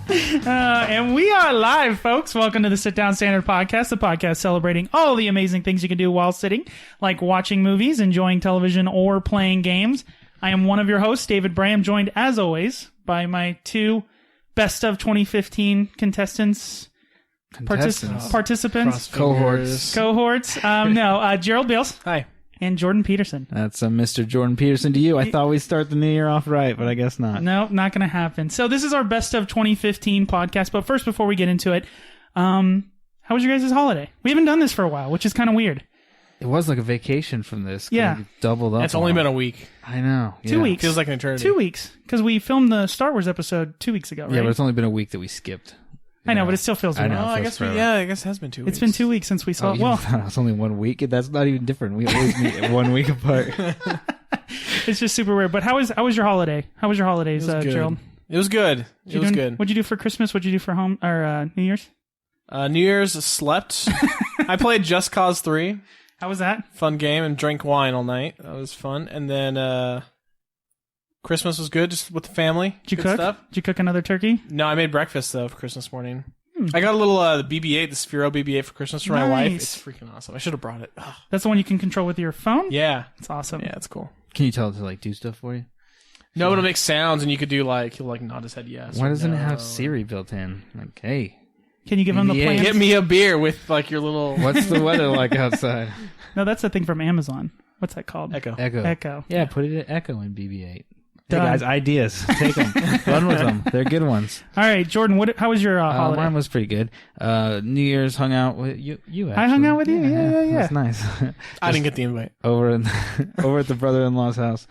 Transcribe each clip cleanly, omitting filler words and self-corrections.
And we are live, folks. Welcome to the Sit Down Standard Podcast, the podcast celebrating all the amazing things you can do while sitting, like watching movies, enjoying television, or playing games. I am one of your hosts, David Bray. I'm joined, as always, by my two best of 2015 participants, cohorts. Gerald Beals. Hi. And Jordan Peterson. That's Mr. Jordan Peterson to you. I thought we'd start the new year off right, but I guess not. No, not going to happen. So this is our best of 2015 podcast. But first, before we get into it, how was your guys' holiday? We haven't done this for a while, which is kind of weird. It was like a vacation from this. Yeah. Doubled up. It's only been a week. I know. Yeah. 2 weeks. Feels like an eternity. 2 weeks. Because we filmed the Star Wars episode 2 weeks ago, right? Yeah, but it's only been a week that we skipped. I know, but it still feels weird. I know. I guess I guess it has been 2 weeks. It's been 2 weeks since we saw it. Well, it's only 1 week. That's not even different. We always meet 1 week apart. It's just super weird. But how was your holiday? How was your holidays, Gerald? It was good. It was good. What'd you do for Christmas? What'd you do for home or New Year's? New Year's slept. I played Just Cause 3. How was that? Fun game, and drank wine all night. That was fun. And then Christmas was good, just with the family. Did you Good cook? stuff. Did you cook another turkey? No, I made breakfast though for Christmas morning. I got a little BB-8, the Sphero BB-8 for Christmas for my wife. It's freaking awesome. I should have brought it. Ugh. That's the one you can control with your phone? Yeah. It's awesome. Yeah, it's cool. Can you tell it to like do stuff for you? No, it'll make sounds, and you could do he'll nod his head yes. Why doesn't no. it have Siri built in? Like, hey. Can you give him the BB-8. plans? Get me a beer with like your little... What's the weather like outside? No, that's the thing from Amazon. What's that called? Echo. Yeah, put it at Echo in BB-8. Done. Hey guys, ideas. Take them. Run with them. They're good ones. All right, Jordan, how was your holiday? Mine was pretty good. New Year's hung out with you actually. I hung out with you? Yeah. That's nice. I didn't get the invite. over at the brother-in-law's house.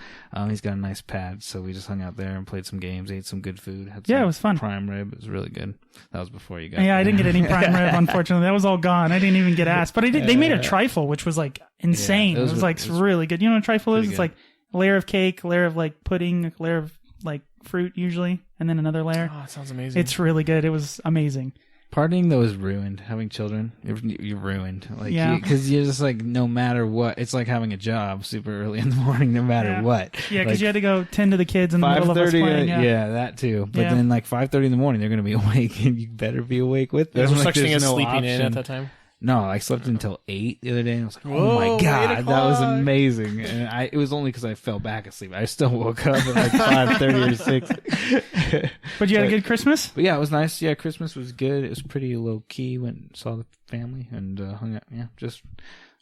He's got a nice pad, so we just hung out there and played some games, ate some good food. Had some it was fun. Prime rib. It was really good. That was before you got Yeah, there. I didn't get any prime rib, unfortunately. That was all gone. I didn't even get asked. But they made a trifle, which was like insane. Yeah, it was really good. You know what a trifle is? It's good. like a layer of cake, a layer of like pudding, a layer of like fruit usually, and then another layer. Oh, that sounds amazing. It's really good. It was amazing. Partying though is ruined. Having children, you're ruined. Like, Yeah. because you're just like, no matter what, it's like having a job super early in the morning, no matter what. Yeah, because like, you had to go tend to the kids in the middle of us playing. Yeah, that too. But Yeah. then like 5:30 in the morning, they're gonna be awake, and you better be awake with them. There's no Like, such thing as no sleeping in option. at that time. No, I slept until 8 the other day, and I was like, Whoa, oh my 8 God, that was o'clock. amazing. And it was only because I fell back asleep. I still woke up at like 5:30 or 6. But you had a good Christmas? But yeah, it was nice. Yeah, Christmas was good. It was pretty low-key. Went and saw the family and hung out. Yeah, just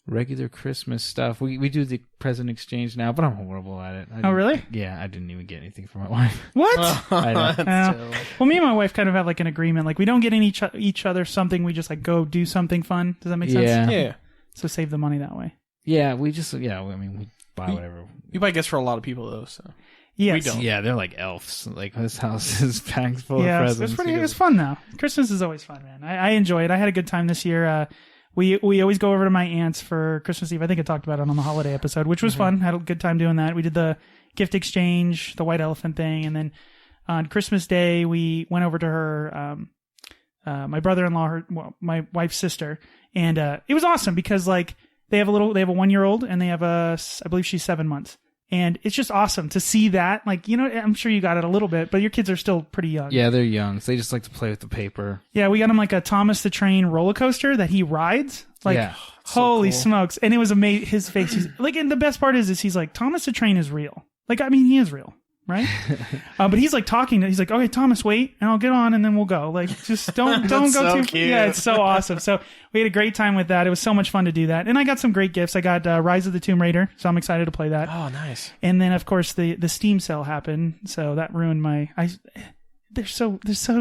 regular Christmas stuff. We do the present exchange now, but I'm horrible at it. Oh, really? Yeah, I didn't even get anything for my wife. What? I know. That's Yeah. terrible. Well, me and my wife kind of have like an agreement. Like we don't get each other something. We just like go do something fun. Does that make sense? Yeah. Yeah. So save the money that way. Yeah, we buy whatever. You buy gifts for a lot of people though, so Yes. we don't. Yeah, they're like elves. Like this house is packed full of Yeah, presents. it's fun though. Christmas is always fun, man. I enjoy it. I had a good time this year. We always go over to my aunt's for Christmas Eve. I think I talked about it on the holiday episode, which was fun. Had a good time doing that. We did the gift exchange, the white elephant thing, and then on Christmas Day we went over to her, my brother-in-law, my wife's sister, and it was awesome because like they have a 1-year-old and they have I believe she's 7 months. And it's just awesome to see that. Like, you know, I'm sure you got it a little bit, but your kids are still pretty young. Yeah, they're young, so they just like to play with the paper. Yeah, we got him like a Thomas the Train roller coaster that he rides. Like, Yeah. holy cool. smokes. And it was amazing. His face, he's like, and the best part is he's like, Thomas the Train is real. Like, I mean, he is real, right? But he's like talking. He's like, okay, Thomas, wait, and I'll get on and then we'll go. Like, just don't go so too cute. Yeah, it's so awesome. So we had a great time with that. It was so much fun to do that. And I got some great gifts. I got Rise of the Tomb Raider, so I'm excited to play that. Oh, nice. And then, of course, the Steam sale happened, so that ruined they're so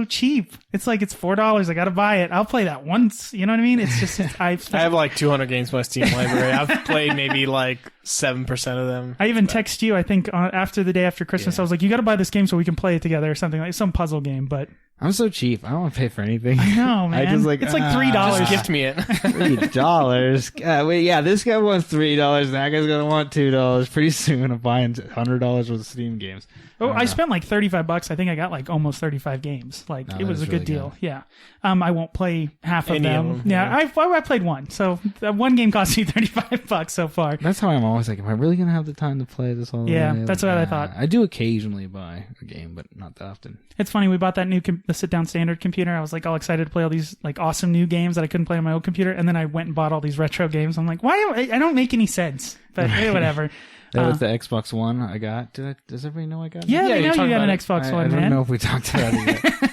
cheap. It's like it's $4. I gotta buy it. I'll play that once. You know what I mean? It's just I have like 200 games in my Steam library. I've played maybe like 7% of them. I even text you. I think after the day after Christmas, I was like, "You got to buy this game so we can play it together," or something like some puzzle game. But I'm so cheap. I don't want to pay for anything. I know, man. I just like it's like $3. Just gift me it. $3. Wait, yeah, this guy wants $3. That guy's gonna want $2. Pretty soon, I'm buying $100 worth of Steam games. Oh, I spent like $35. I think I got like almost 35 games. Like No, it was a that's good really deal. good. Yeah. I won't play half of Any of them. them, Yeah, I played one. So that one game cost me $35 so far. That's how I'm always like, am I really gonna have the time to play this all the Yeah, way? that's Like, what I thought. I do occasionally buy a game, but not that often. It's funny. We bought that the sit-down standard computer. I was like all excited to play all these like awesome new games that I couldn't play on my old computer, and then I went and bought all these retro games. I'm like, I don't make any sense, but hey, whatever. That was the Xbox One I got. Does everybody know I got it? Yeah, they know you got an it. Xbox One, I man. don't know if we talked about it yet.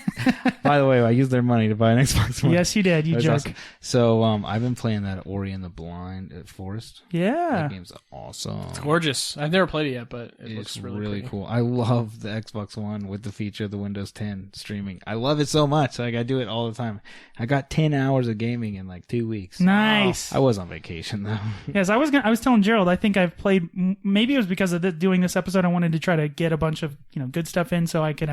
By the way, I used their money to buy an Xbox One. Yes, you did. You That was jerk. awesome. So I've been playing that Ori and the Blind Forest. Yeah. That game's awesome. It's gorgeous. I've never played it yet, but it It's looks really pretty. cool. I love the Xbox One with the feature of the Windows 10 streaming. I love it so much. Like I do it all the time. I got 10 hours of gaming in like 2 weeks. Nice. I was on vacation though. Yes, I was telling Gerald. I think I've played. Maybe it was because of doing this episode. I wanted to try to get a bunch of good stuff in, so I could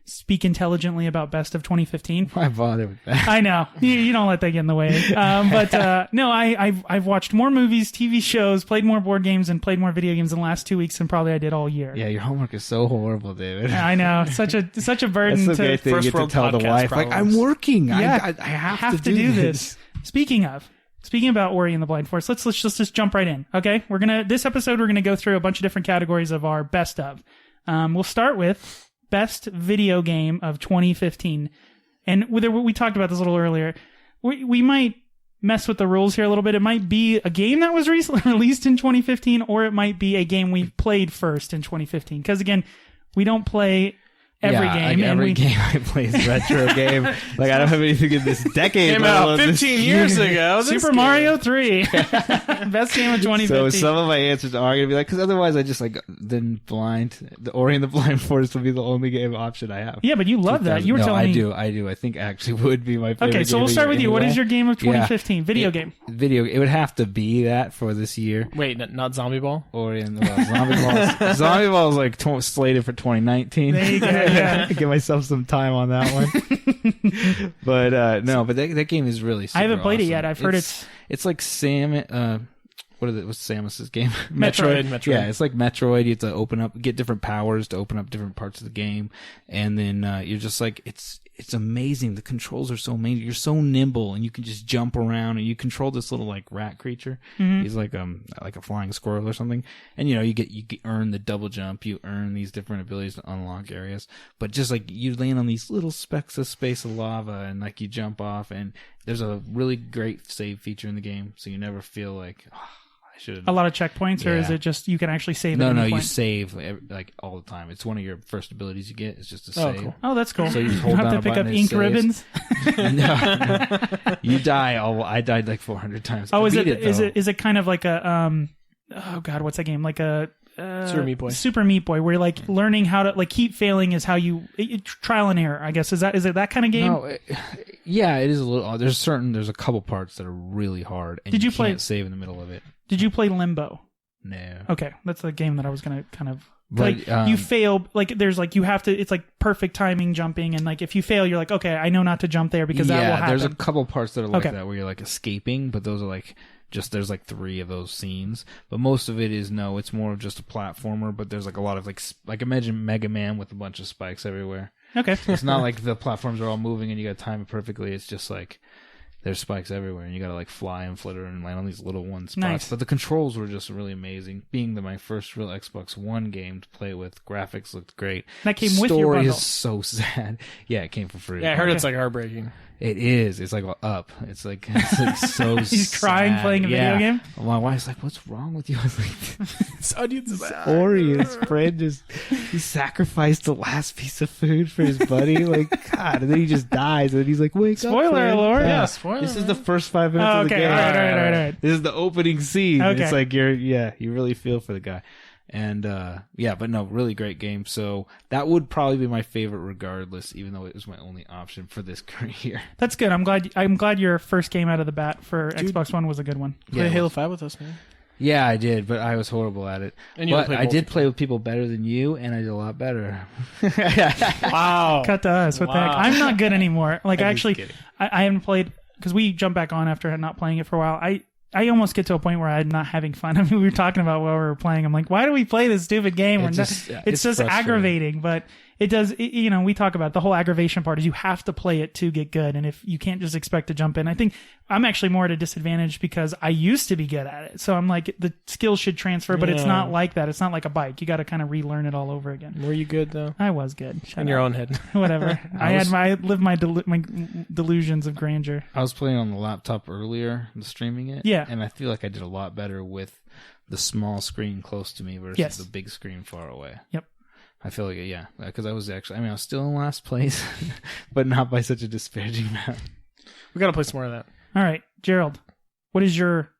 speak intelligently about best of 2015. Why bother with that? I know you don't let that get in the way. But no, I've watched more movies, TV shows, played more board games, and played more video games in the last 2 weeks than probably I did all year. Yeah, your homework is so horrible, David. I know, such a burden. That's okay to thing you get to world tell the podcast wife, like, problems. I'm working. Yeah, I have to do this. Speaking about Ori and the Blind Forest, let's just jump right in. Okay, this episode we're gonna go through a bunch of different categories of our best of. We'll start with best video game of 2015, and we talked about this a little earlier. We might mess with the rules here a little bit. It might be a game that was recently released in 2015, or it might be a game we played first in 2015. Because again, we don't play every game. Like every game I play is a retro game. Like I don't have anything in this decade. Came let out alone this 15 years year. ago. This Super game. Mario 3, best game of 2015. So some of my answers are going to be like, because otherwise I just like then the Ori and the Blind Forest would be the only game option I have. Yeah, but you love that. You were telling me. I do. I think actually would be my favorite. Okay, so we'll start with you. What is your game of 2015? Video game. It would have to be that for this year. Wait, not Zombie Ball? Ori and the Zombie Ball. Zombie Ball is like slated for 2019. There you go. Yeah. Give myself some time on that one. But that game is really super I haven't played it awesome. yet. I've heard it's like what's Samus's game? Metroid. Yeah, it's like Metroid. You have to get different powers to open up different parts of the game, and then you're just like it's amazing. The controls are so amazing. You're so nimble, and you can just jump around, and you control this little like rat creature. Mm-hmm. He's like a flying squirrel or something, and you earn the double jump. You earn these different abilities to unlock areas, but just like you land on these little specks of space of lava, and like you jump off, and there's a really great save feature in the game, so you never feel like. A lot of checkpoints, or is it just you can actually save? No, at any you point? save like all the time. It's one of your first abilities you get. It's just to save. Cool. Oh, that's cool. So you just don't hold have down to a pick up button, it ink saves. ribbons. No. You die. I died like 400 times. Oh, I is beat it though. is it kind of like a oh god, what's that game? Like a Super Meat Boy. Super Meat Boy, where you're like learning how to like keep failing is how you trial and error. I guess is it that kind of game? No, yeah, it is a little. There's a couple parts that are really hard, and Did you can't play- save in the middle of it. Did you play Limbo? No. Okay, that's the game that I was gonna kind of. But, like you fail, like there's like you have to. It's like perfect timing jumping, and like if you fail, you're like, okay, I know not to jump there because that will happen. There's a couple parts that are like Okay. that where you're like escaping, but those are like there's like 3 of those scenes. But most of it is it's more of just a platformer. But there's like a lot of like imagine Mega Man with a bunch of spikes everywhere. Okay, It's not like the platforms are all moving and you got to time it perfectly. It's just like there's spikes everywhere and you got to like fly and flitter and land on these little one spots. Nice. But the controls were just really amazing. Being my first real Xbox One game to play with, graphics looked great. that came with your Story bundle. is so sad. Yeah, it came for free. Yeah, I heard Okay. it's like heartbreaking. It is. It's like up. It's like so. He's crying sad. playing a video Yeah. game? My wife's like, "What's wrong with you?" I was like, It's onions. Ori, his friend, he sacrificed the last piece of food for his buddy. Like, God, and then he just dies, and he's like, "Wake up!" Spoiler friend." alert. Yeah, spoiler. This is the first 5 minutes Oh, of the okay. game. All right. This is the opening scene. Okay. It's like you really feel for the guy. And but no, really great game. So that would probably be my favorite regardless, even though it was my only option for this current year. That's good. I'm glad your first game out of the bat for Xbox One was a good one. Play it Halo was. 5 with us, man. Yeah, I did, but I was horrible at it. And you But played I did multiplayer. play with people better than you, and I did a lot better. Wow. Cut to us. What the heck? Wow. I'm not good anymore. Like I'm just actually, kidding. I haven't played because we jumped back on after not playing it for a while. I almost get to a point where I'm not having fun. I mean, we were talking about while we were playing. I'm like, why do we play this stupid game? It's just It's just frustrating. aggravating, but it does. We talk about the whole aggravation part is you have to play it to get good, and if you can't just expect to jump in. I think I'm actually more at a disadvantage because I used to be good at it, so I'm like the skills should transfer, but it's not like that. It's not like a bike. You got to kind of relearn it all over again. Were you good though? I was good. Shut In your own head. Whatever. I lived my delusions of grandeur. I was playing on the laptop earlier, streaming it. Yeah. And I feel like I did a lot better with the small screen close to me versus the big screen far away. Yep. I feel like, because I was still in last place, but not by such a disparaging amount. We got to play some more of that. All right, Gerald, what is your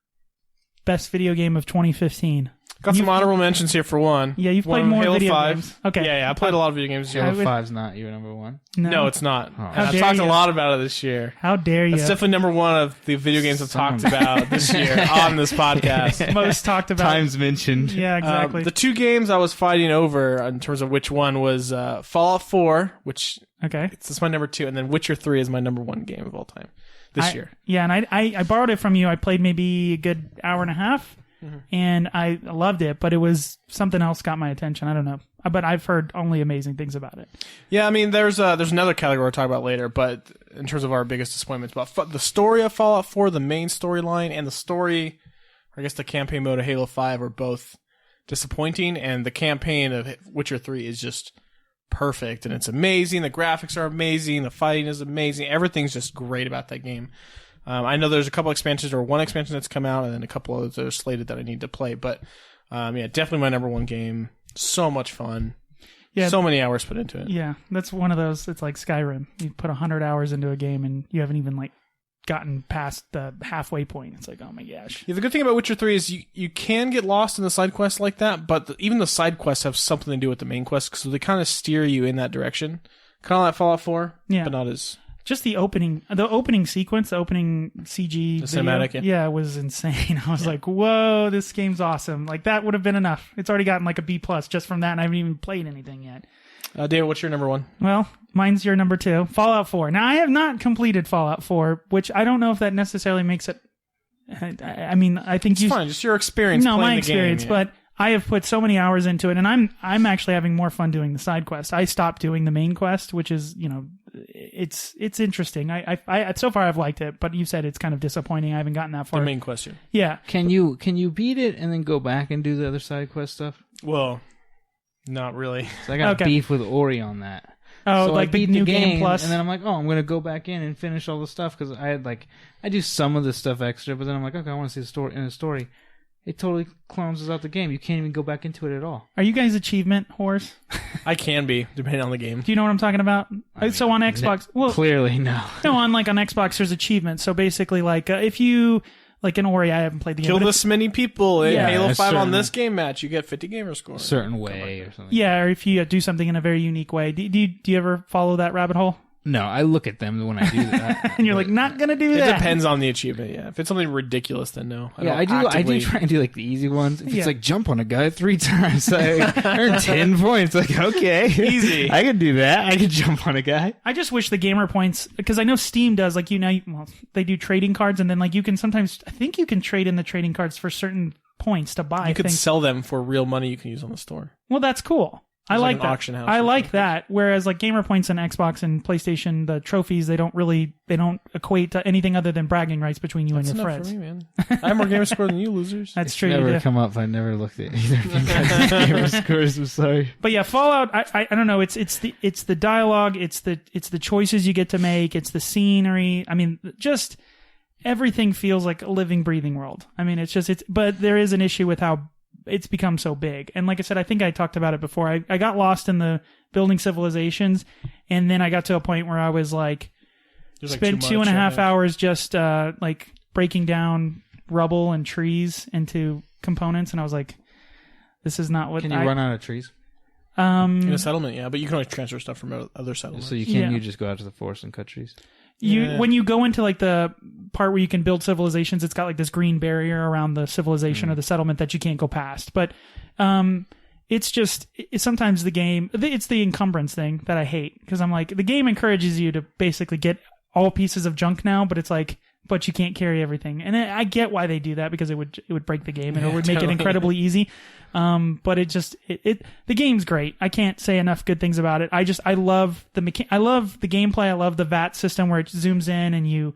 best video game of 2015? Got some honorable mentions here for one. Yeah, you've played more Halo video 5. games. Okay. Yeah, I played a lot of video games this year. Halo 5's not your number one? No, it's not. Oh. And I've talked a lot about it this year. How dare you? It's definitely number one of the video games I've talked about this year on this podcast. Most talked about. Times mentioned. Yeah, exactly. The two games I was fighting over in terms of which one was Fallout 4, which that's my number 2, and then Witcher 3 is my number 1 game of all time this year. Yeah, and I borrowed it from you. I played maybe a good hour and a half. Mm-hmm. And I loved it, but it was something else got my attention. I don't know, but I've heard only amazing things about it. Yeah, I mean, there's another category we'll talk about later, but in terms of our biggest disappointments, about the story of Fallout 4, the main storyline, and the story, or I guess the campaign mode of Halo 5 are both disappointing, and the campaign of Witcher 3 is just perfect, and it's amazing. The graphics are amazing. The fighting is amazing. Everything's just great about that game. I know there's a couple expansions, or one expansion that's come out, and then a couple others that are slated that I need to play. But definitely my number 1 game. So much fun. Yeah, so many hours put into it. Yeah, that's one of those. It's like Skyrim. You put 100 hours into a game, and you haven't even gotten past the halfway point. It's like, oh my gosh. Yeah, the good thing about Witcher 3 is you can get lost in the side quests like that, but even the side quests have something to do with the main quest, so they kind of steer you in that direction. Kind of like Fallout 4, but not as... Just the opening sequence, the opening CG, the cinematic, yeah, was insane. I was like, "Whoa, this game's awesome!" Like that would have been enough. It's already gotten like a B+ just from that, and I haven't even played anything yet. David, what's your number 1? Well, mine's your number 2, Fallout 4. Now, I have not completed Fallout 4, which I don't know if that necessarily makes it. I mean, I think it's fine. Just your experience. No, my experience, but I have put so many hours into it, and I'm actually having more fun doing the side quest. I stopped doing the main quest, which is, it's interesting. I so far I've liked it, but you said it's kind of disappointing. I haven't gotten that far. The main question. Yeah. Can you beat it and then go back and do the other side quest stuff? Well, not really. So I got beef with Ori on that. Oh, so like I beat the new the game plus, and then I'm like, I'm gonna go back in and finish all the stuff because I do some of the stuff extra, but then I'm like, okay, I want to see the story. In the story, it totally clones out the game. You can't even go back into it at all. Are you guys achievement whores? I can be, depending on the game. Do you know what I'm talking about? So on Xbox, clearly no. No, on Xbox, there's achievements. So basically, if you in Ori, I haven't played the game. Kill this many people in Halo 5 on this game match, you get 50 gamer score. A certain way or something. Yeah, or if you do something in a very unique way. Do you ever follow that rabbit hole? No, I look at them when I do that. And you're like, not going to do that. It depends on the achievement, yeah. If it's something ridiculous, then no. I do try and do the easy ones. If it's jump on a guy 3 times, I earn 10 points. Okay. Easy. I can do that. I can jump on a guy. I just wish the gamer points, because I know Steam does, they do trading cards, and then you can sometimes, I think you can trade in the trading cards for certain points to buy. You could sell them for real money you can use on the store. Well, that's cool. I like that. Auction house. I like that. Whereas gamer points on Xbox and PlayStation, the trophies, they don't equate to anything other than bragging rights between you and your friends. For me, man. I have more gamer score than you losers. That's true. Never come up. I never looked at either of you guys' gamer scores. I'm sorry. But yeah, Fallout. I don't know. It's the dialogue. It's the choices you get to make. It's the scenery. I mean, just everything feels like a living, breathing world. I mean, but there is an issue with how it's become so big. And like I said, I think I talked about it before. I got lost in the building civilizations, and then I got to a point where I was spent 2.5 hours just breaking down rubble and trees into components, and I was like, this is not what Can you run out of trees? In a settlement, yeah, but you can always transfer stuff from other settlements. So you just go out to the forest and cut trees? When you go into the part where you can build civilizations, it's got this green barrier around the civilization or the settlement that you can't go past. But it's sometimes the game, it's the encumbrance thing that I hate, because I'm like, the game encourages you to basically get all pieces of junk now, but it's like, but you can't carry everything. And I get why they do that, because it would break the game and it would make it incredibly easy. But the game's great. I can't say enough good things about it. I love the gameplay. I love the VAT system where it zooms in and you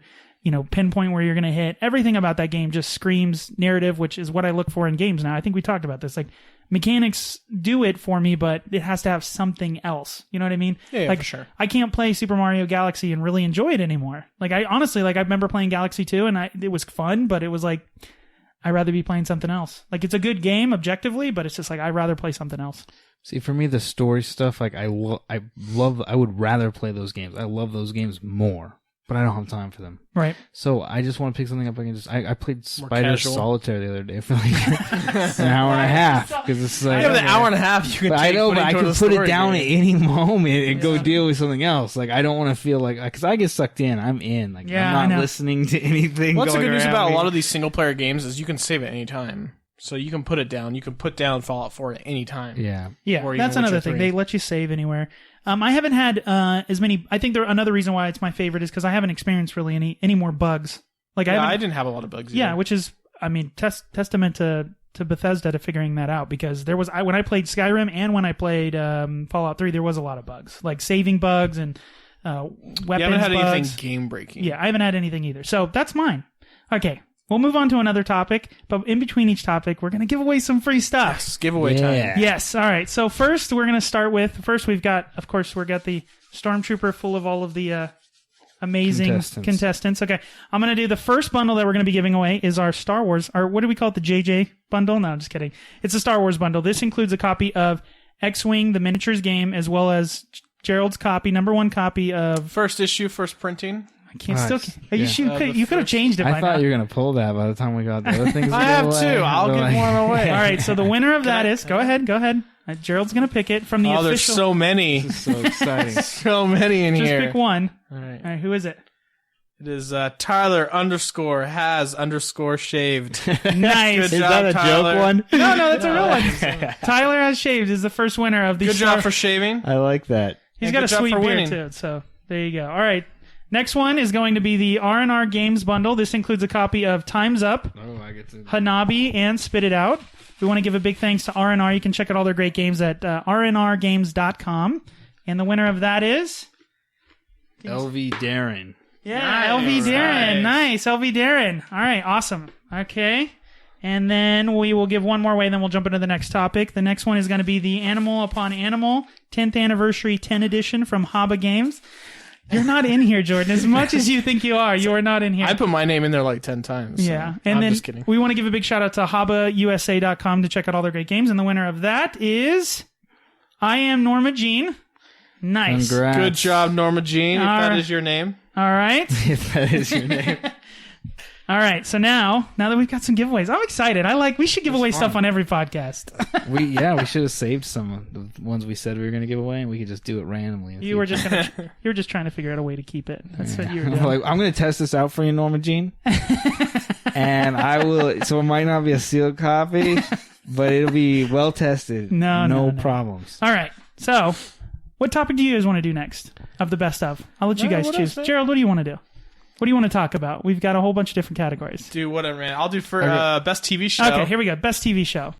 pinpoint where you're going to hit. Everything about that game just screams narrative, which is what I look for in games now. I think we talked about this. Like, mechanics do it for me, but it has to have something else. You know what I mean? Yeah, like, for sure. I can't play Super Mario Galaxy and really enjoy it anymore. Like, I honestly, I remember playing Galaxy 2 and it was fun, but it was like, I'd rather be playing something else. Like, it's a good game objectively, but it's just like, I'd rather play something else. See, for me, the story stuff, like, I would rather play those games. I love those games more, but I don't have time for them. Right. So I just want to pick something up. I played Spider casual. Solitaire the other day for like an hour and a half, because it's like, the hour and a half you can but take. I know, but I can put it down game. at any moment and go deal with something else. Like, I don't want to feel like, because I get sucked in. I'm in. Like, Yeah, I I'm know. not listening to anything. What's the going good news around about me. a lot of these single player games is you can save at any time. So you can put it down. You can put down Fallout 4 at any time. Yeah. Yeah, Or that's even another Witcher thing. 3. They let you save anywhere. I haven't had as many. I think another reason why it's my favorite is because I haven't experienced really any more bugs. Like, I didn't have a lot of bugs. yeah, either. which is, I mean, testament to Bethesda to figuring that out, because when I played Skyrim and when I played Fallout 3, there was a lot of bugs, like saving bugs and weapons you haven't had bugs. anything game breaking. Yeah, I haven't had anything either. So that's mine. Okay, we'll move on to another topic, but in between each topic, we're going to give away some free stuff. Yes, giveaway time. Yes. All right. So first, we're going to start with we've got the Stormtrooper full of all of the amazing contestants. Okay. I'm going to do the first bundle that we're going to be giving away is our Star Wars, or what do we call it? The JJ bundle? No, I'm just kidding. It's a Star Wars bundle. This includes a copy of X-Wing, the miniatures game, as well as Gerald's number one copy of... First issue, first printing. I can't Nice. You could have changed it by I thought now. you were going to pull that by the time we got the other things. I have two. I'll give one away. All right. So the winner of that is... Go ahead. Gerald's going to pick it from the official... There's so many. So exciting. So many in Just here. pick one. All right. All right. Who is it? It is Tyler _has _shaved. Nice. Good Is job, that a Tyler. joke one? No, that's a real one. Tyler Has Shaved is the first winner of the Good job for shaving. I like that. He's and got good a job sweet for beard winning. too, so there you go. All right. Next one is going to be the R&R Games bundle. This includes a copy of Time's Up, Oh, I get to... Hanabi, and Spit It Out. We want to give a big thanks to R&R. You can check out all their great games at rnrgames.com. And the winner of that is... LV Darren. Yeah, Nice. LV Darren. Nice. Nice, LV Darren. All right, awesome. Okay. And then we will give one more away, then we'll jump into the next topic. The next one is going to be the Animal Upon Animal 10th Anniversary 10 Edition from Haba Games. You're not in here, Jordan. As much as you think you are not in here. I put my name in there like 10 times. So Yeah. And I'm then just kidding. we want to give a big shout out to habausa.com to check out all their great games. And the winner of that is I Am Norma Jean. Nice. Congrats. Good job, Norma Jean, if that All is your name. All right. If that is your name. All right. So now that we've got some giveaways, I'm excited. We should give away stuff on every podcast. We should have saved some of the ones we said we were going to give away, and we could just do it randomly. You were just trying to figure out a way to keep it. That's what you were doing. Like, I'm going to test this out for you, Norma Jean. And I will, so it might not be a sealed copy, but it'll be well tested. No problems. All right. So, what topic do you guys want to do next of the best of? I'll let you guys what choose. else, man? Gerald, what do you want to do? What do you want to talk about? We've got a whole bunch of different categories. Do whatever, man. I'll do for Okay. best TV show. Okay, here we go. Best TV show.